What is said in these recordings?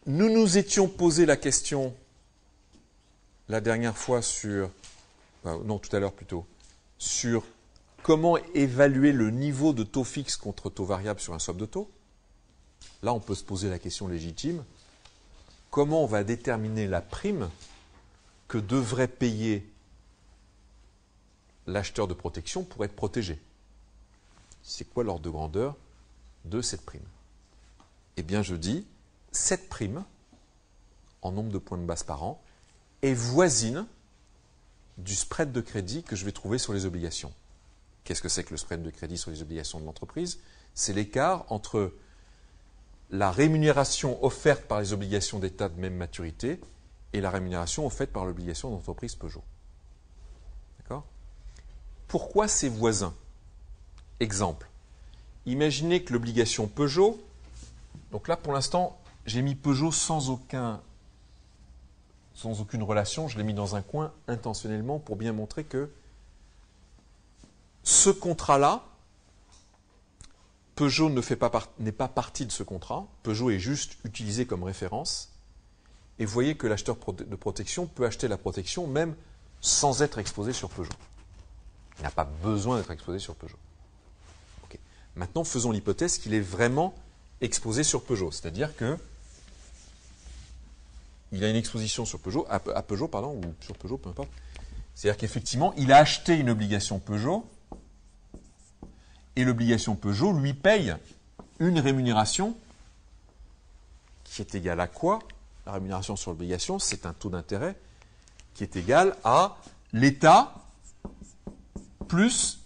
Nous nous étions posé la question la dernière fois sur, non tout à l'heure plutôt, sur comment évaluer le niveau de taux fixe contre taux variable sur un swap de taux. Là, on peut se poser la question légitime, comment on va déterminer la prime que devrait payer l'acheteur de protection pour être protégé? C'est quoi l'ordre de grandeur de cette prime? Eh bien, je dis, cette prime, en nombre de points de base par an, est voisine du spread de crédit que je vais trouver sur les obligations. Qu'est-ce que c'est que le spread de crédit sur les obligations de l'entreprise? C'est l'écart entre la rémunération offerte par les obligations d'État de même maturité et la rémunération offerte par l'obligation d'entreprise Peugeot. D'accord? Pourquoi c'est voisin? Exemple. Imaginez que l'obligation Peugeot, donc là pour l'instant, j'ai mis Peugeot sans aucune relation, je l'ai mis dans un coin intentionnellement pour bien montrer que ce contrat-là, Peugeot n'est pas partie de ce contrat, Peugeot est juste utilisé comme référence, et vous voyez que l'acheteur de protection peut acheter la protection même sans être exposé sur Peugeot. Il n'a pas besoin d'être exposé sur Peugeot. Okay. Maintenant, faisons l'hypothèse qu'il est vraiment exposé sur Peugeot, c'est-à-dire que il a une exposition sur Peugeot, à Peugeot, pardon, ou sur Peugeot, peu importe. C'est-à-dire qu'effectivement, il a acheté une obligation Peugeot, et l'obligation Peugeot lui paye une rémunération qui est égale à quoi? La rémunération sur l'obligation, c'est un taux d'intérêt qui est égal à l'État plus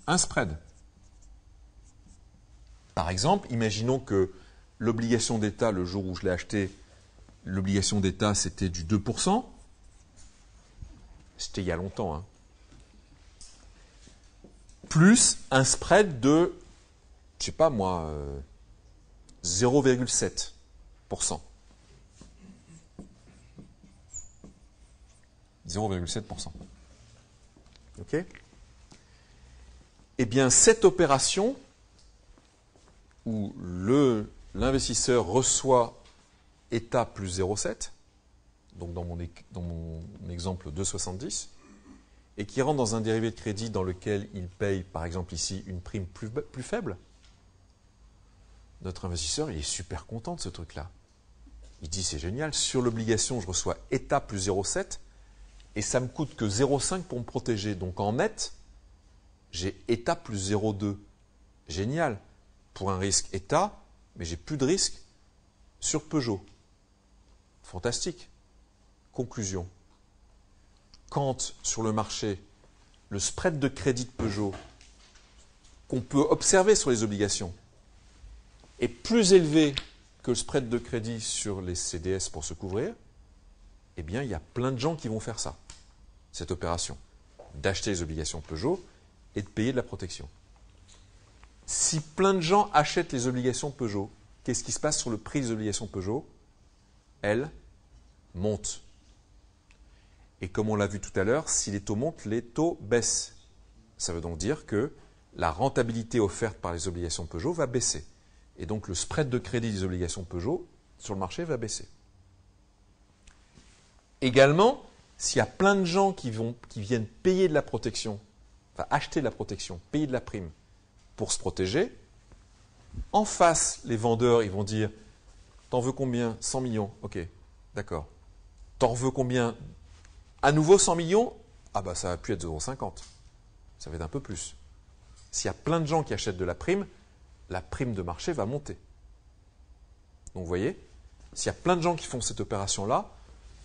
un spread. Par exemple, imaginons que l'obligation d'État, le jour où je l'ai acheté, l'obligation d'État, c'était du 2%. C'était il y a longtemps. Hein. Plus un spread de, je sais pas moi, 0,7%. 0,7%. OK? Eh bien, cette opération où l'investisseur reçoit État plus 0,7, donc dans mon exemple 2,70, et qui rentre dans un dérivé de crédit dans lequel il paye, par exemple ici, une prime plus faible, notre investisseur, il est super content de ce truc-là. Il dit, c'est génial, sur l'obligation, je reçois État plus 0,7, et ça me coûte que 0,5 pour me protéger. Donc en net, j'ai État plus 0,2. Génial. Pour un risque État, mais j'ai plus de risque sur Peugeot. Fantastique. Conclusion. Quand sur le marché, le spread de crédit de Peugeot qu'on peut observer sur les obligations est plus élevé que le spread de crédit sur les CDS pour se couvrir, eh bien, il y a plein de gens qui vont faire ça, cette opération, d'acheter les obligations Peugeot et de payer de la protection. Si plein de gens achètent les obligations Peugeot, qu'est-ce qui se passe sur le prix des obligations Peugeot? Elles montent. Et comme on l'a vu tout à l'heure, si les taux montent, les taux baissent. Ça veut donc dire que la rentabilité offerte par les obligations Peugeot va baisser. Et donc le spread de crédit des obligations Peugeot sur le marché va baisser. Également, s'il y a plein de gens qui viennent payer de la protection, enfin acheter de la protection, payer de la prime pour se protéger, en face, les vendeurs, ils vont dire « T'en veux combien? 100 millions. Ok, d'accord. T'en veux combien? À nouveau 100 millions? Ah bah ça va plus être 0,50. Ça va être un peu plus. S'il y a plein de gens qui achètent de la prime de marché va monter. Donc vous voyez, s'il y a plein de gens qui font cette opération-là,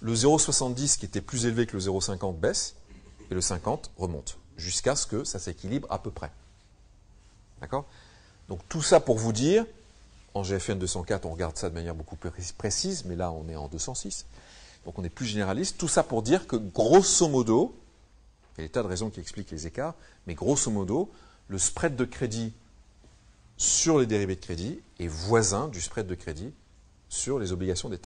le 0,70 qui était plus élevé que le 0,50 baisse et le 50 remonte jusqu'à ce que ça s'équilibre à peu près. D'accord? Donc tout ça pour vous dire, en GFN 204, on regarde ça de manière beaucoup plus précise, mais là on est en 206. Donc on est plus généraliste. Tout ça pour dire que grosso modo, il y a des tas de raisons qui expliquent les écarts, mais grosso modo, le spread de crédit sur les dérivés de crédit est voisin du spread de crédit sur les obligations d'État.